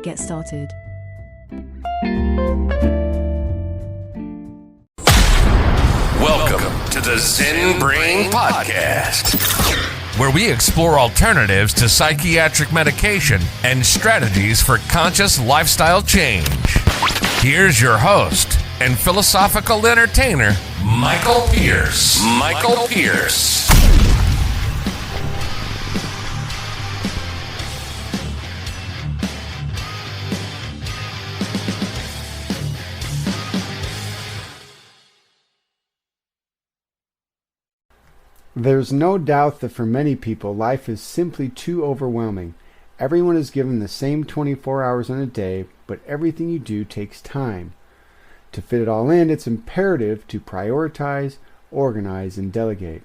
Get started. Welcome to the Zen Brain Podcast, where we explore alternatives to psychiatric medication and strategies for conscious lifestyle change. Here's your host and philosophical entertainer, Michael Pierce. There's no doubt that for many people, life is simply too overwhelming. Everyone is given the same 24 hours in a day, but everything you do takes time. To fit it all in, it's imperative to prioritize, organize, and delegate.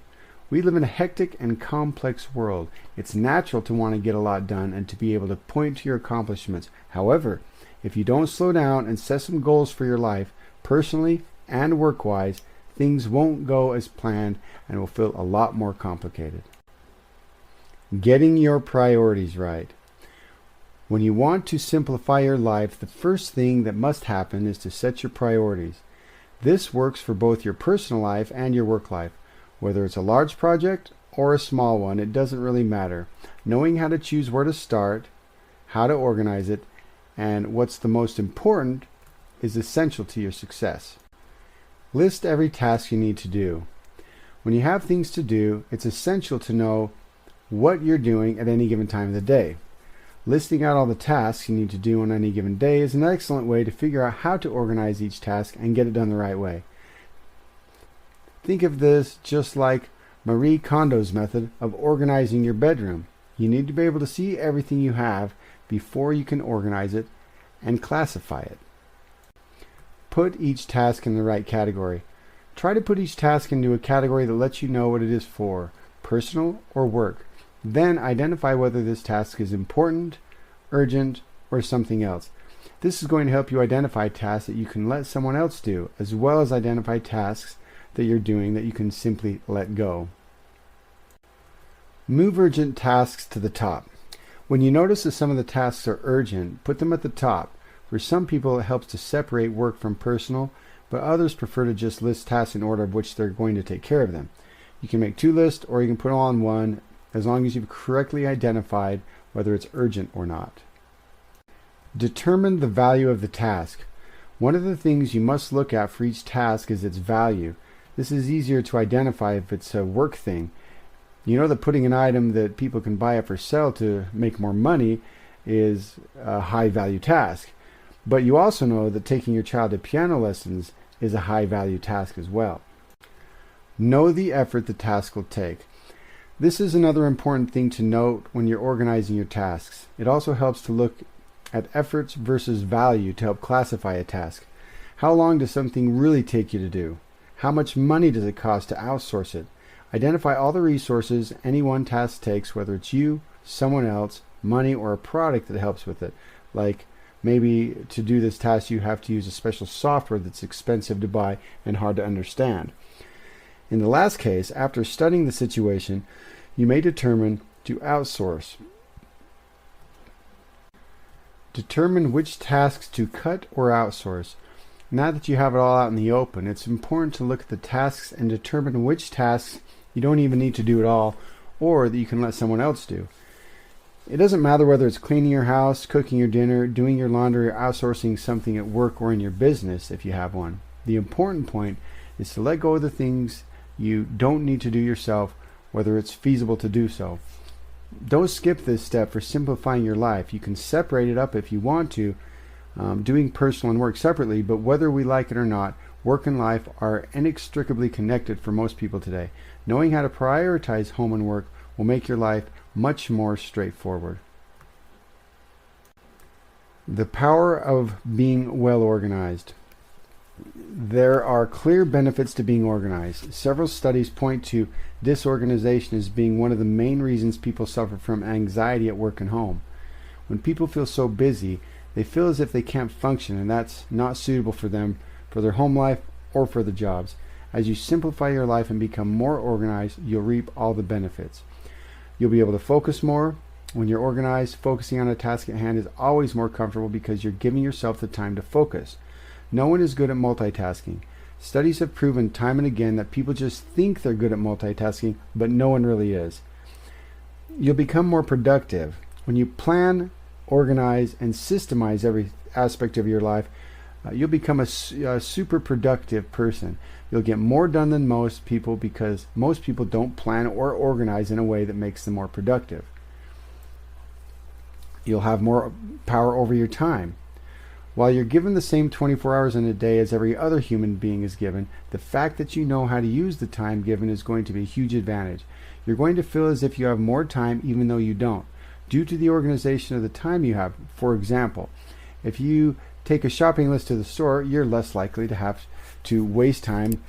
We live in a hectic and complex world. It's natural to want to get a lot done and to be able to point to your accomplishments. However, if you don't slow down and set some goals for your life, personally and work-wise, things won't go as planned and will feel a lot more complicated. Getting your priorities right. When you want to simplify your life, the first thing that must happen is to set your priorities. This works for both your personal life and your work life. Whether it's a large project or a small one, it doesn't really matter. Knowing how to choose where to start, how to organize it, and what's the most important is essential to your success. List every task you need to do. When you have things to do, it's essential to know what you're doing at any given time of the day. Listing out all the tasks you need to do on any given day is an excellent way to figure out how to organize each task and get it done the right way. Think of this just like Marie Kondo's method of organizing your bedroom. You need to be able to see everything you have before you can organize it and classify it. Put each task in the right category. Try to put each task into a category that lets you know what it is for, personal or work. Then identify whether this task is important, urgent, or something else. This is going to help you identify tasks that you can let someone else do, as well as identify tasks that you're doing that you can simply let go. Move urgent tasks to the top. When you notice that some of the tasks are urgent, put them at the top. For some people, it helps to separate work from personal, but others prefer to just list tasks in order of which they're going to take care of them. You can make two lists, or you can put all in one, as long as you've correctly identified whether it's urgent or not. Determine the value of the task. One of the things you must look at for each task is its value. This is easier to identify if it's a work thing. You know that putting an item that people can buy up for sale to make more money is a high value task. But you also know that taking your child to piano lessons is a high value task as well. Know the effort the task will take. This is another important thing to note when you're organizing your tasks. It also helps to look at efforts versus value to help classify a task. How long does something really take you to do? How much money does it cost to outsource it? Identify all the resources any one task takes, whether it's you, someone else, money, or a product that helps with it. Like maybe to do this task you have to use a special software that's expensive to buy and hard to understand. In the last case, after studying the situation, you may determine to outsource. Determine which tasks to cut or outsource. Now that you have it all out in the open, it's important to look at the tasks and determine which tasks you don't even need to do at all, or that you can let someone else do. It doesn't matter whether it's cleaning your house, cooking your dinner, doing your laundry, or outsourcing something at work or in your business if you have one. The important point is to let go of the things you don't need to do yourself, whether it's feasible to do so. Don't skip this step for simplifying your life. You can separate it up if you want to, doing personal and work separately, but whether we like it or not, work and life are inextricably connected for most people today. Knowing how to prioritize home and work will make your life much more straightforward. The power of being well organized. There are clear benefits to being organized. Several studies point to disorganization as being one of the main reasons people suffer from anxiety at work and home. When people feel so busy, they feel as if they can't function, and that's not suitable for them, for their home life, or for the jobs. As you simplify your life and become more organized, you'll reap all the benefits. You'll be able to focus more, When you're organized, focusing on a task at hand is always more comfortable because you're giving yourself the time to focus. No one is good at multitasking. Studies have proven time and again that people just think they're good at multitasking, but no one really is. You'll become more productive. When you plan, organize, and systemize every aspect of your life, you'll become a super productive person. You'll get more done than most people because most people don't plan or organize in a way that makes them more productive. You'll have more power over your time. While you're given the same 24 hours in a day as every other human being is given, the fact that you know how to use the time given is going to be a huge advantage. You're going to feel as if you have more time even though you don't, due to the organization of the time you have. For example, if you take a shopping list to the store, you're less likely to have to waste time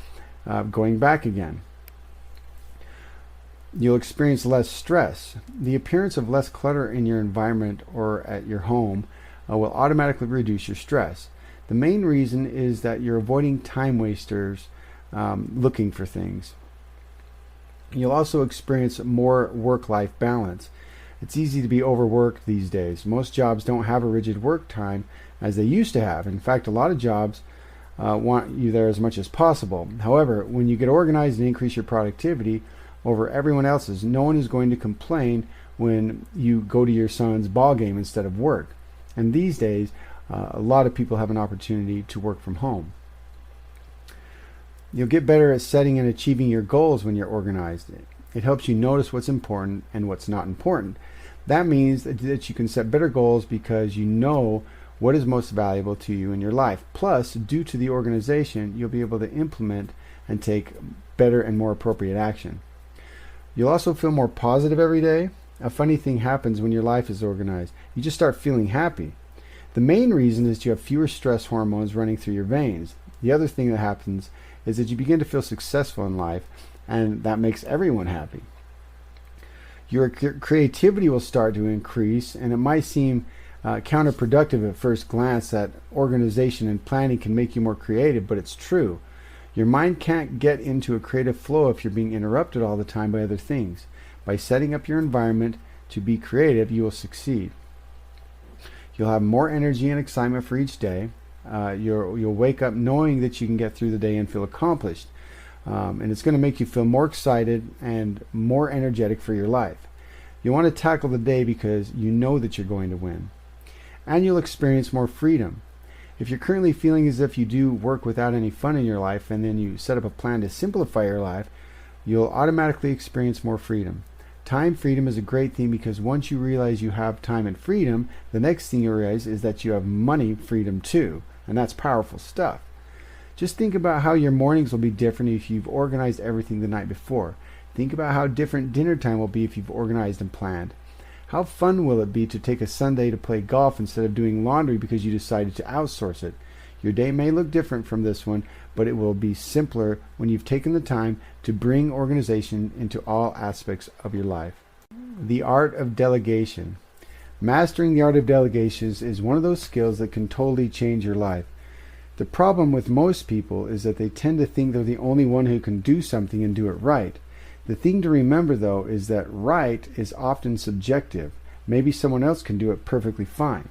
going back again. You'll experience less stress. The appearance of less clutter in your environment or at your home will automatically reduce your stress. The main reason is that you're avoiding time wasters looking for things. You'll also experience more work-life balance. It's easy to be overworked these days. Most jobs don't have a rigid work time as they used to have. In fact, a lot of jobs want you there as much as possible. However, when you get organized and increase your productivity over everyone else's, no one is going to complain when you go to your son's ball game instead of work. And these days, a lot of people have an opportunity to work from home. You'll get better at setting and achieving your goals when you're organized. It helps you notice what's important and what's not important. That means that you can set better goals because you know what is most valuable to you in your life. Plus, due to the organization, you'll be able to implement and take better and more appropriate action. You'll also feel more positive every day. A funny thing happens when your life is organized. You just start feeling happy. The main reason is you have fewer stress hormones running through your veins. The other thing that happens is that you begin to feel successful in life, and that makes everyone happy. Your creativity will start to increase, and it might seem counterproductive at first glance that organization and planning can make you more creative, but it's true. Your mind can't get into a creative flow if you're being interrupted all the time by other things. By setting up your environment to be creative, you will succeed. You'll have more energy and excitement for each day. You'll wake up knowing that you can get through the day and feel accomplished. And it's going to make you feel more excited and more energetic for your life. You want to tackle the day because you know that you're going to win. And you'll experience more freedom. If you're currently feeling as if you do work without any fun in your life and then you set up a plan to simplify your life, you'll automatically experience more freedom. Time freedom is a great thing because once you realize you have time and freedom, the next thing you realize is that you have money freedom too. And that's powerful stuff. Just think about how your mornings will be different if you've organized everything the night before. Think about how different dinner time will be if you've organized and planned. How fun will it be to take a Sunday to play golf instead of doing laundry because you decided to outsource it? Your day may look different from this one, but it will be simpler when you've taken the time to bring organization into all aspects of your life. The art of delegation. Mastering the art of delegation is one of those skills that can totally change your life. The problem with most people is that they tend to think they're the only one who can do something and do it right. The thing to remember, though, is that right is often subjective. Maybe someone else can do it perfectly fine.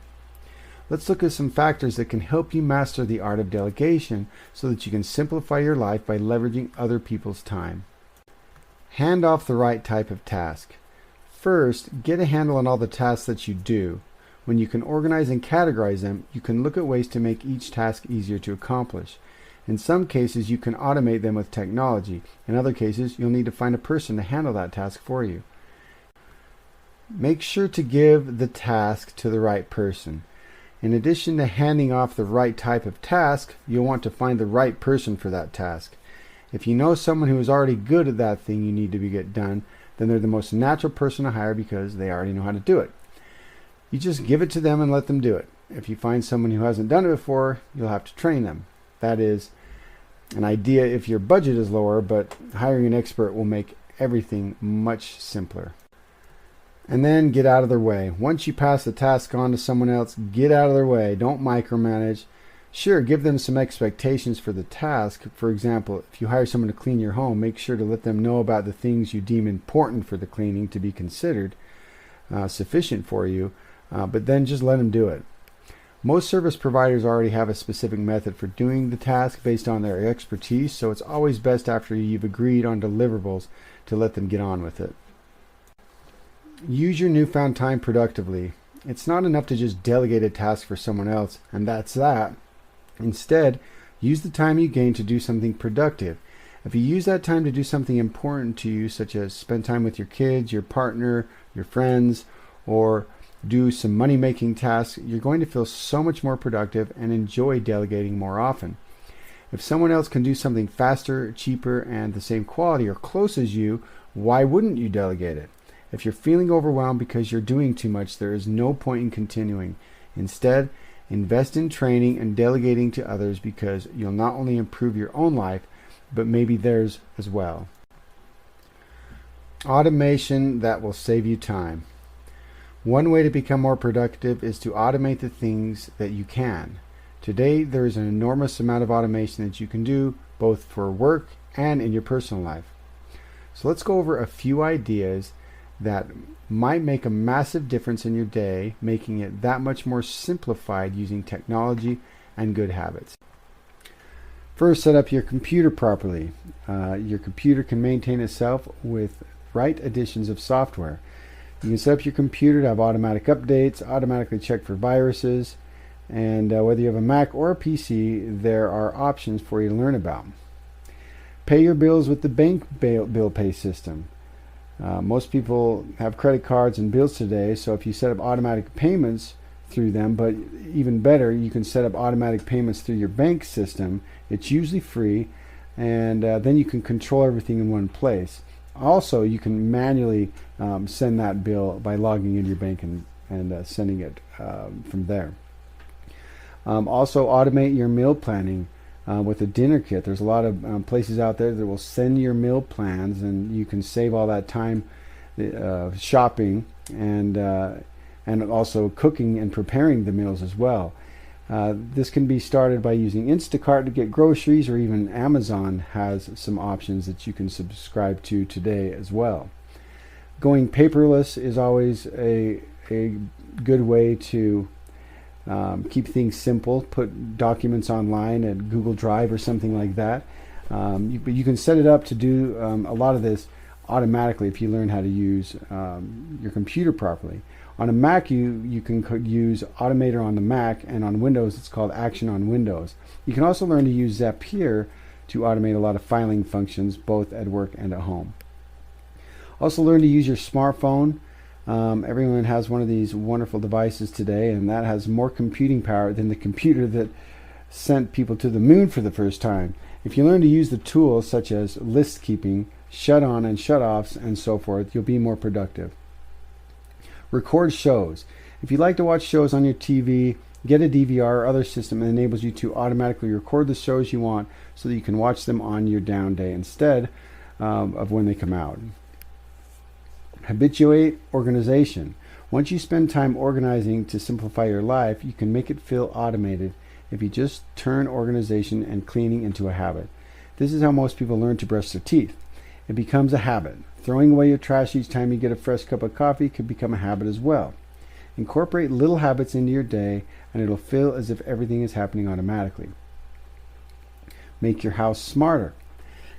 Let's look at some factors that can help you master the art of delegation so that you can simplify your life by leveraging other people's time. Hand off the right type of task. First, get a handle on all the tasks that you do. When you can organize and categorize them, you can look at ways to make each task easier to accomplish. In some cases, you can automate them with technology. In other cases, you'll need to find a person to handle that task for you. Make sure to give the task to the right person. In addition to handing off the right type of task, you'll want to find the right person for that task. If you know someone who is already good at that thing you need to get done, then they're the most natural person to hire because they already know how to do it. You just give it to them and let them do it. If you find someone who hasn't done it before, you'll have to train them. That is an idea if your budget is lower, but hiring an expert will make everything much simpler. And then get out of their way. Once you pass the task on to someone else, get out of their way. Don't micromanage. Sure, give them some expectations for the task. For example, if you hire someone to clean your home, make sure to let them know about the things you deem important for the cleaning to be considered. sufficient for you, but then just let them do it. Most service providers already have a specific method for doing the task based on their expertise, so it's always best after you've agreed on deliverables to let them get on with it. Use your newfound time productively. It's not enough to just delegate a task for someone else, and that's that. Instead, use the time you gain to do something productive. If you use that time to do something important to you, such as spend time with your kids, your partner, your friends, or do some money-making tasks, you're going to feel so much more productive and enjoy delegating more often. If someone else can do something faster, cheaper, and the same quality or close as you, why wouldn't you delegate it? If you're feeling overwhelmed because you're doing too much, there is no point in continuing. Instead, invest in training and delegating to others, because you'll not only improve your own life, but maybe theirs as well. Automation that will save you time. One way to become more productive is to automate the things that you can. Today, there is an enormous amount of automation that you can do, both for work and in your personal life. So let's go over a few ideas that might make a massive difference in your day, making it that much more simplified using technology and good habits. First, set up your computer properly. Your computer can maintain itself with right additions of software. You can set up your computer to have automatic updates, automatically check for viruses, and whether you have a Mac or a PC, there are options for you to learn about. Pay your bills with the bank bill pay system. Most people have credit cards and bills today, so if you set up automatic payments through them, but even better, you can set up automatic payments through your bank system. It's usually free, and then you can control everything in one place. Also, you can manually send that bill by logging into your bank and sending it from there. Also, automate your meal planning with a dinner kit. There's a lot of places out there that will send your meal plans, and you can save all that time shopping and also cooking and preparing the meals as well. This can be started by using Instacart to get groceries, or even Amazon has some options that you can subscribe to today as well. Going paperless is always a good way to keep things simple. Put documents online at Google Drive or something like that. But you can set it up to do a lot of this automatically if you learn how to use your computer properly. On a Mac, you can use Automator on the Mac, and on Windows, it's called Action on Windows. You can also learn to use Zapier to automate a lot of filing functions, both at work and at home. Also learn to use your smartphone. Everyone has one of these wonderful devices today, and that has more computing power than the computer that sent people to the moon for the first time. If you learn to use the tools such as list keeping, shut on and shut offs, and so forth, you'll be more productive. Record shows. If you like to watch shows on your TV, get a DVR or other system that enables you to automatically record the shows you want so that you can watch them on your down day instead of when they come out. Habituate organization. Once you spend time organizing to simplify your life, you can make it feel automated if you just turn organization and cleaning into a habit. This is how most people learn to brush their teeth. It becomes a habit. Throwing away your trash each time you get a fresh cup of coffee could become a habit as well. Incorporate little habits into your day, and it'll feel as if everything is happening automatically. Make your house smarter.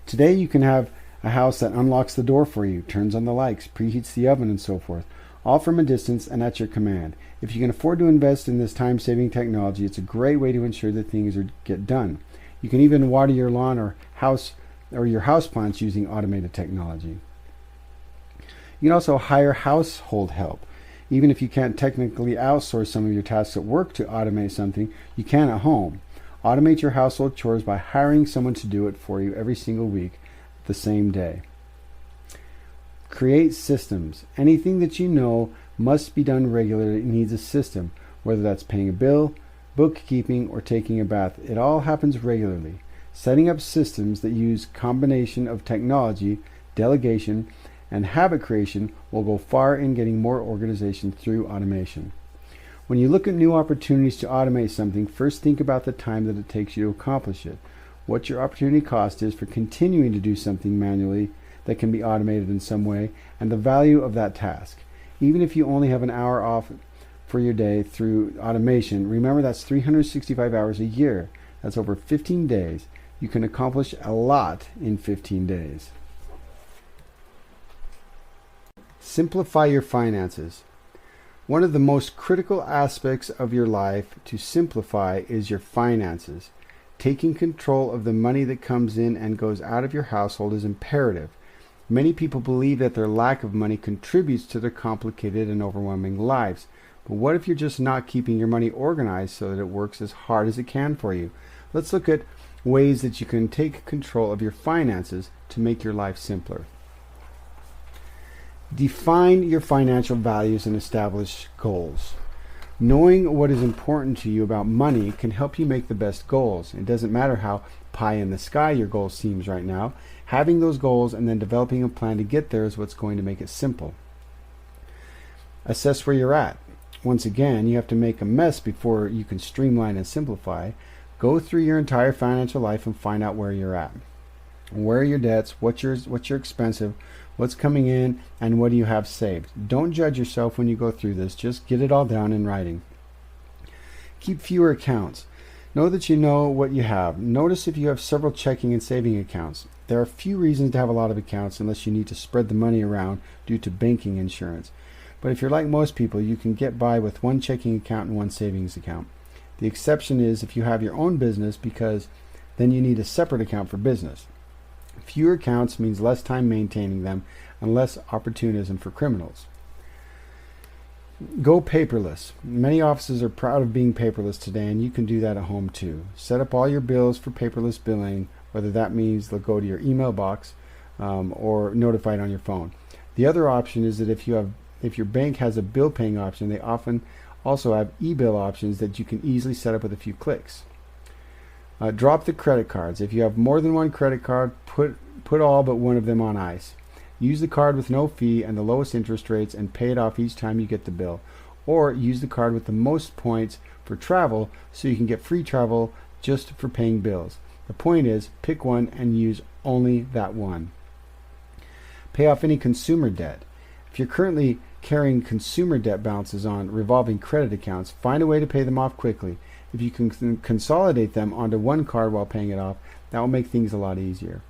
Today you can have a house that unlocks the door for you, turns on the lights, preheats the oven, and so forth, all from a distance and at your command. If you can afford to invest in this time-saving technology, it's a great way to ensure that things get done. You can even water your lawn or your houseplants using automated technology. You can also hire household help. Even if you can't technically outsource some of your tasks at work to automate something, you can at home. Automate your household chores by hiring someone to do it for you every single week, the same day. Create systems. Anything that you know must be done regularly needs a system, whether that's paying a bill, bookkeeping, or taking a bath. It all happens regularly. Setting up systems that use combination of technology, delegation, and habit creation will go far in getting more organization through automation. When you look at new opportunities to automate something, first think about the time that it takes you to accomplish it, what your opportunity cost is for continuing to do something manually that can be automated in some way, and the value of that task. Even if you only have an hour off for your day through automation, remember that's 365 hours a year. That's over 15 days. You can accomplish a lot in 15 days. Simplify your finances. One of the most critical aspects of your life to simplify is your finances. Taking control of the money that comes in and goes out of your household is imperative. Many people believe that their lack of money contributes to their complicated and overwhelming lives. But what if you're just not keeping your money organized so that it works as hard as it can for you? Let's look at ways that you can take control of your finances to make your life simpler. Define your financial values and establish goals. Knowing what is important to you about money can help you make the best goals. It doesn't matter how pie in the sky your goal seems right now. Having those goals and then developing a plan to get there is what's going to make it simple. Assess where you're at. Once again, you have to make a mess before you can streamline and simplify. Go through your entire financial life and find out where you're at. Where are your debts? What's your expensive? What's coming in? And what do you have saved? Don't judge yourself when you go through this. Just get it all down in writing. Keep fewer accounts. Know that you know what you have. Notice if you have several checking and saving accounts. There are few reasons to have a lot of accounts unless you need to spread the money around due to banking insurance. But if you're like most people, you can get by with one checking account and one savings account. The exception is if you have your own business, because then you need a separate account for business. Fewer accounts means less time maintaining them and less opportunism for criminals. Go paperless. Many offices are proud of being paperless today, and you can do that at home too. Set up all your bills for paperless billing, whether that means they'll go to your email box or notified on your phone. The other option is that if your bank has a bill paying option, they often also have e-bill options that you can easily set up with a few clicks. Drop the credit cards. If you have more than one credit card, put all but one of them on ice. Use the card with no fee and the lowest interest rates and pay it off each time you get the bill. Or use the card with the most points for travel so you can get free travel just for paying bills. The point is, pick one and use only that one. Pay off any consumer debt. If you're currently carrying consumer debt balances on revolving credit accounts, find a way to pay them off quickly. If you can consolidate them onto one card while paying it off, that will make things a lot easier.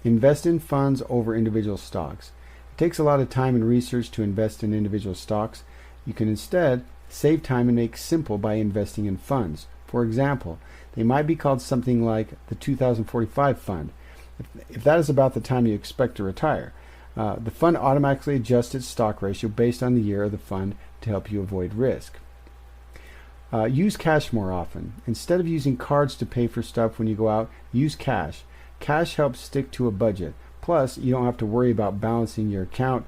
Invest in funds over individual stocks. It takes a lot of time and research to invest in individual stocks. You can instead save time and make simple by investing in funds. For example, they might be called something like the 2045 fund, if that is about the time you expect to retire. The fund automatically adjusts its stock ratio based on the year of the fund to help you avoid risk. Use cash more often. Instead of using cards to pay for stuff when you go out, use cash. Cash helps stick to a budget. Plus, you don't have to worry about balancing your account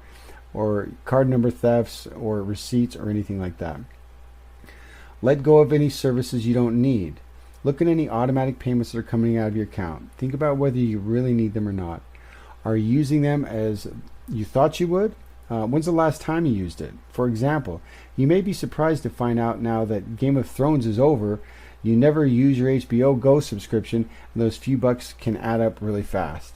or card number thefts or receipts or anything like that. Let go of any services you don't need. Look at any automatic payments that are coming out of your account. Think about whether you really need them or not. Are you using them as you thought you would? When's the last time you used it? For example, you may be surprised to find out now that Game of Thrones is over. You never use your HBO Go subscription, and those few bucks can add up really fast.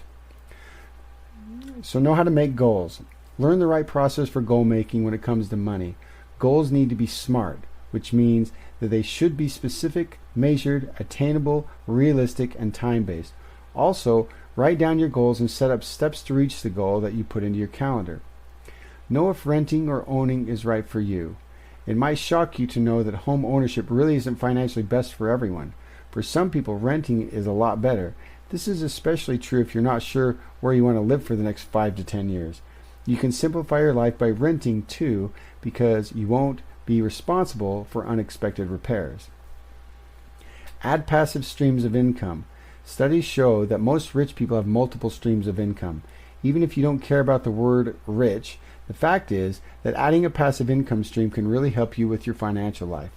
So know how to make goals. Learn the right process for goal making when it comes to money. Goals need to be SMART, which means that they should be specific, measured, attainable, realistic, and time-based. Also, write down your goals and set up steps to reach the goal that you put into your calendar. Know if renting or owning is right for you. It might shock you to know that home ownership really isn't financially best for everyone. For some people, renting is a lot better. This is especially true if you're not sure where you want to live for the next 5 to 10 years. You can simplify your life by renting too, because you won't be responsible for unexpected repairs. Add passive streams of income. Studies show that most rich people have multiple streams of income. Even if you don't care about the word rich, the fact is that adding a passive income stream can really help you with your financial life.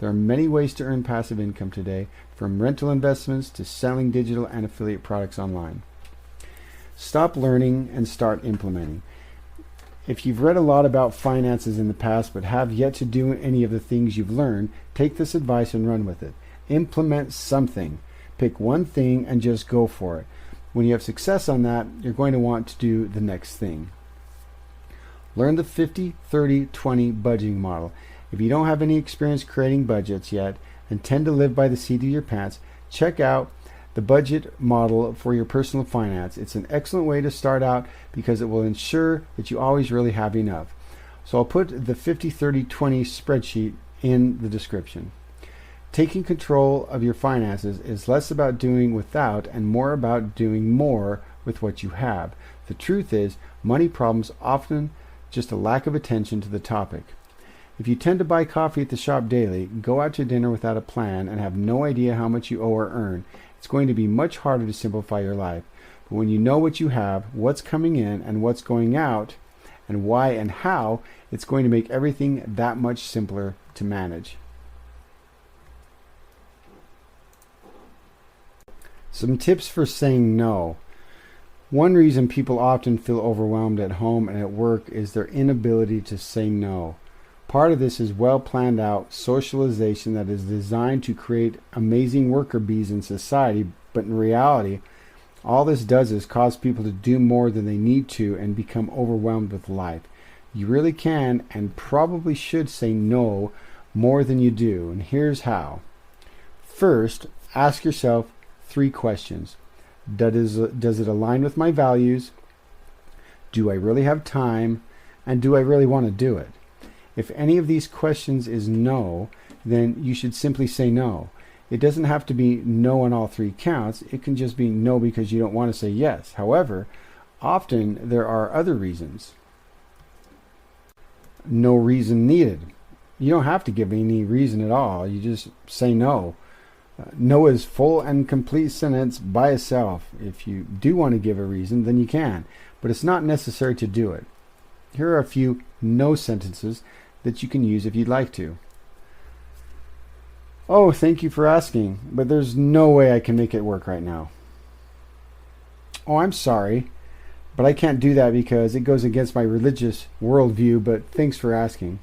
There are many ways to earn passive income today, from rental investments to selling digital and affiliate products online. Stop learning and start implementing. If you've read a lot about finances in the past but have yet to do any of the things you've learned, take this advice and run with it. Implement something. Pick one thing and just go for it. When you have success on that, you're going to want to do the next thing. Learn the 50-30-20 budgeting model. If you don't have any experience creating budgets yet and tend to live by the seat of your pants, check out the budget model for your personal finance. It's an excellent way to start out because it will ensure that you always really have enough. So I'll put the 50-30-20 spreadsheet in the description. Taking control of your finances is less about doing without and more about doing more with what you have. The truth is, money problems often just a lack of attention to the topic. If you tend to buy coffee at the shop daily, go out to dinner without a plan, and have no idea how much you owe or earn, it's going to be much harder to simplify your life. But when you know what you have, what's coming in and what's going out, and why and how, it's going to make everything that much simpler to manage. Some tips for saying no. One reason people often feel overwhelmed at home and at work is their inability to say no. Part of this is well planned out socialization that is designed to create amazing worker bees in society, but in reality, all this does is cause people to do more than they need to and become overwhelmed with life. You really can and probably should say no more than you do, and here's how. First, ask yourself 3 questions. Does it align with my values? Do I really have time? And do I really want to do it? If any of these questions is no, then you should simply say no. It doesn't have to be no on all 3 counts. It can just be no because you don't want to say yes. However, often there are other reasons. No reason needed. You don't have to give any reason at all. You just say no. No is full and complete sentence by itself. If you do want to give a reason, then you can, but it's not necessary to do it. Here are a few no sentences that you can use if you'd like to. Oh, thank you for asking, but there's no way I can make it work right now. Oh, I'm sorry, but I can't do that because it goes against my religious worldview, but thanks for asking.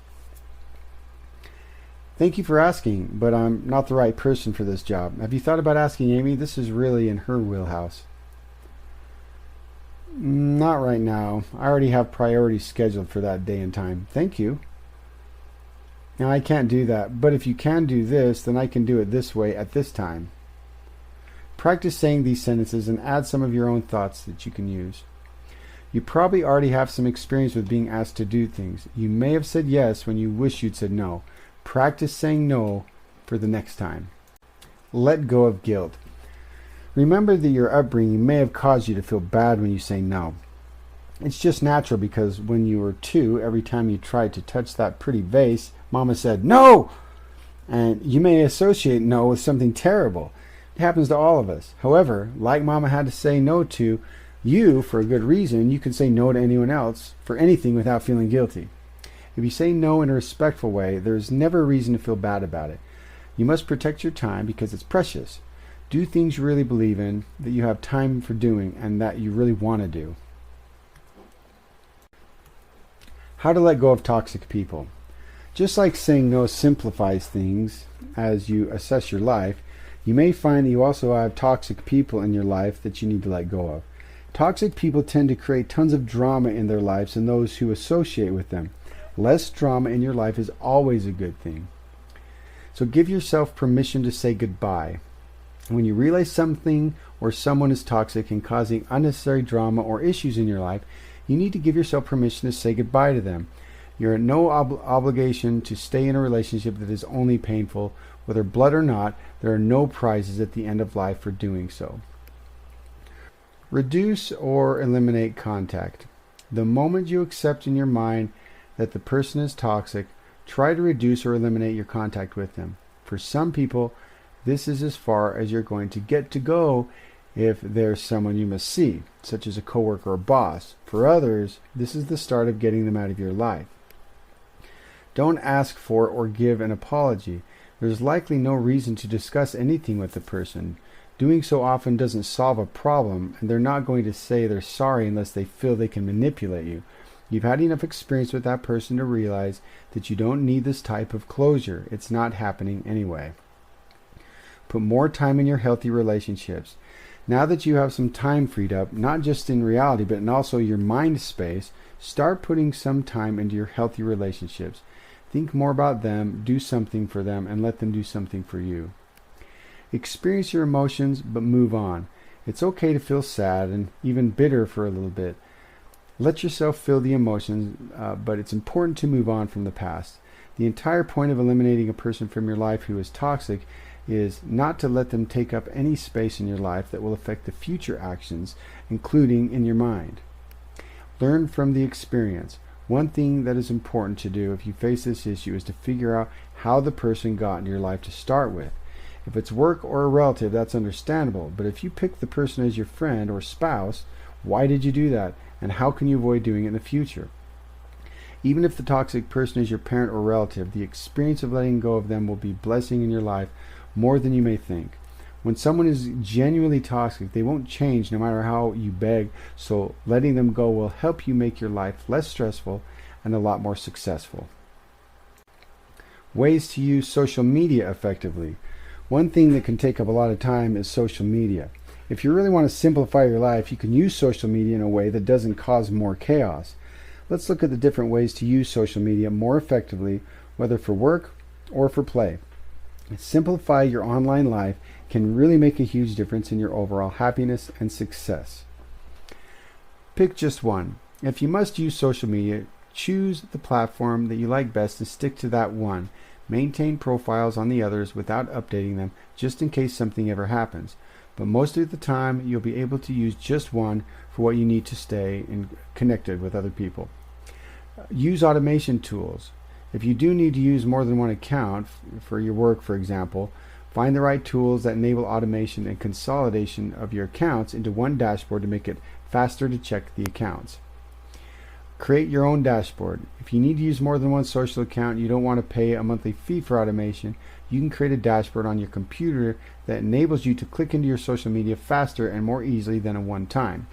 Thank you for asking, but I'm not the right person for this job. Have you thought about asking Amy? This is really in her wheelhouse. Not right now. I already have priorities scheduled for that day and time. Thank you. Now, I can't do that, but if you can do this, then I can do it this way at this time. Practice saying these sentences and add some of your own thoughts that you can use. You probably already have some experience with being asked to do things. You may have said yes when you wish you'd said no. Practice saying no for the next time. Let go of guilt. Remember that your upbringing may have caused you to feel bad when you say no. It's just natural because when you were 2, every time you tried to touch that pretty vase, Mama said no! And you may associate no with something terrible. It happens to all of us. However, like Mama had to say no to you for a good reason, you can say no to anyone else for anything without feeling guilty. If you say no in a respectful way, there's never a reason to feel bad about it. You must protect your time because it's precious. Do things you really believe in, that you have time for doing, and that you really want to do. How to let go of toxic people. Just like saying no simplifies things as you assess your life, you may find that you also have toxic people in your life that you need to let go of. Toxic people tend to create tons of drama in their lives and those who associate with them. Less drama in your life is always a good thing. So give yourself permission to say goodbye. When you realize something or someone is toxic and causing unnecessary drama or issues in your life, you need to give yourself permission to say goodbye to them. You're at no obligation to stay in a relationship that is only painful. Whether blood or not, there are no prizes at the end of life for doing so. Reduce or eliminate contact. The moment you accept in your mind that the person is toxic, try to reduce or eliminate your contact with them. For some people, this is as far as you're going to get to go if there's someone you must see, such as a coworker or boss. For others, this is the start of getting them out of your life. Don't ask for or give an apology. There's likely no reason to discuss anything with the person. Doing so often doesn't solve a problem, and they're not going to say they're sorry unless they feel they can manipulate you. You've had enough experience with that person to realize that you don't need this type of closure. It's not happening anyway. Put more time in your healthy relationships. Now that you have some time freed up, not just in reality, but in also your mind space, Start putting some time into your healthy relationships. Think more about them, do something for them, and let them do something for you. Experience your emotions, but move on. It's okay to feel sad and even bitter for a little bit. Let yourself feel the emotions, but it's important to move on from the past. The entire point of eliminating a person from your life who is toxic is not to let them take up any space in your life that will affect the future actions, including in your mind. Learn from the experience. One thing that is important to do if you face this issue is to figure out how the person got into your life to start with. If it's work or a relative, that's understandable, but if you pick the person as your friend or spouse, why did you do that, and how can you avoid doing it in the future? Even if the toxic person is your parent or relative, the experience of letting go of them will be a blessing in your life more than you may think. When someone is genuinely toxic, they won't change no matter how you beg, so letting them go will help you make your life less stressful and a lot more successful. Ways to use social media effectively. One thing that can take up a lot of time is social media. If you really want to simplify your life, you can use social media in a way that doesn't cause more chaos. Let's look at the different ways to use social media more effectively, whether for work or for play. Simplify your online life can really make a huge difference in your overall happiness and success. Pick just one. If you must use social media, choose the platform that you like best and stick to that one. Maintain profiles on the others without updating them, just in case something ever happens. But most of the time, you'll be able to use just one for what you need to stay connected with other people. Use automation tools. If you do need to use more than one account for your work, for example, find the right tools that enable automation and consolidation of your accounts into one dashboard to make it faster to check the accounts. Create your own dashboard. If you need to use more than one social account and you don't want to pay a monthly fee for automation, you can create a dashboard on your computer that enables you to click into your social media faster and more easily than at one time.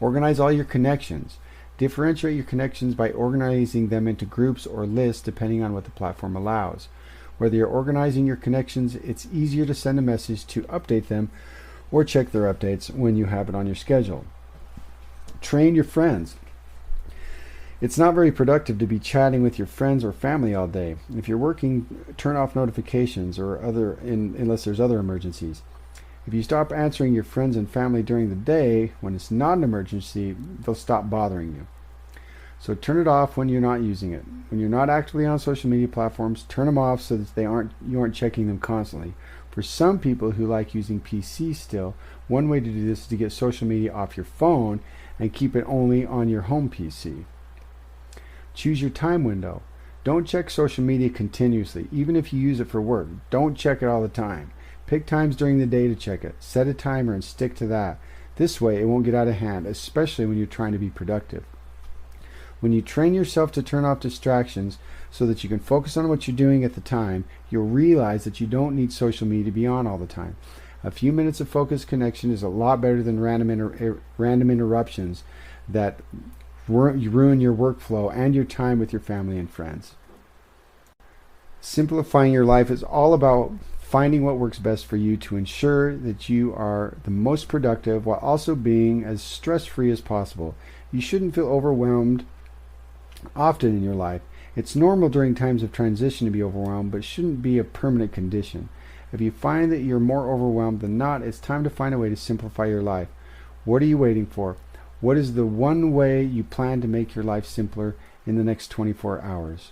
Organize all your connections. Differentiate your connections by organizing them into groups or lists depending on what the platform allows. Whether you're organizing your connections, it's easier to send a message to update them or check their updates when you have it on your schedule. Train your friends. It's not very productive to be chatting with your friends or family all day. If you're working, turn off notifications unless there's other emergencies. If you stop answering your friends and family during the day, when it's not an emergency, they'll stop bothering you. So turn it off when you're not using it. When you're not actively on social media platforms, turn them off so that you aren't checking them constantly. For some people who like using PC still, one way to do this is to get social media off your phone and keep it only on your home PC. Choose your time window. Don't check social media continuously, even if you use it for work. Don't check it all the time. Pick times during the day to check it. Set a timer and stick to that. This way it won't get out of hand, especially when you're trying to be productive. When you train yourself to turn off distractions so that you can focus on what you're doing at the time, you'll realize that you don't need social media to be on all the time. A few minutes of focused connection is a lot better than random interruptions that ruin your workflow and your time with your family and friends. Simplifying your life is all about finding what works best for you to ensure that you are the most productive while also being as stress-free as possible. You shouldn't feel overwhelmed often in your life. It's normal during times of transition to be overwhelmed, but it shouldn't be a permanent condition. If you find that you're more overwhelmed than not, it's time to find a way to simplify your life. What are you waiting for? What is the one way you plan to make your life simpler in the next 24 hours?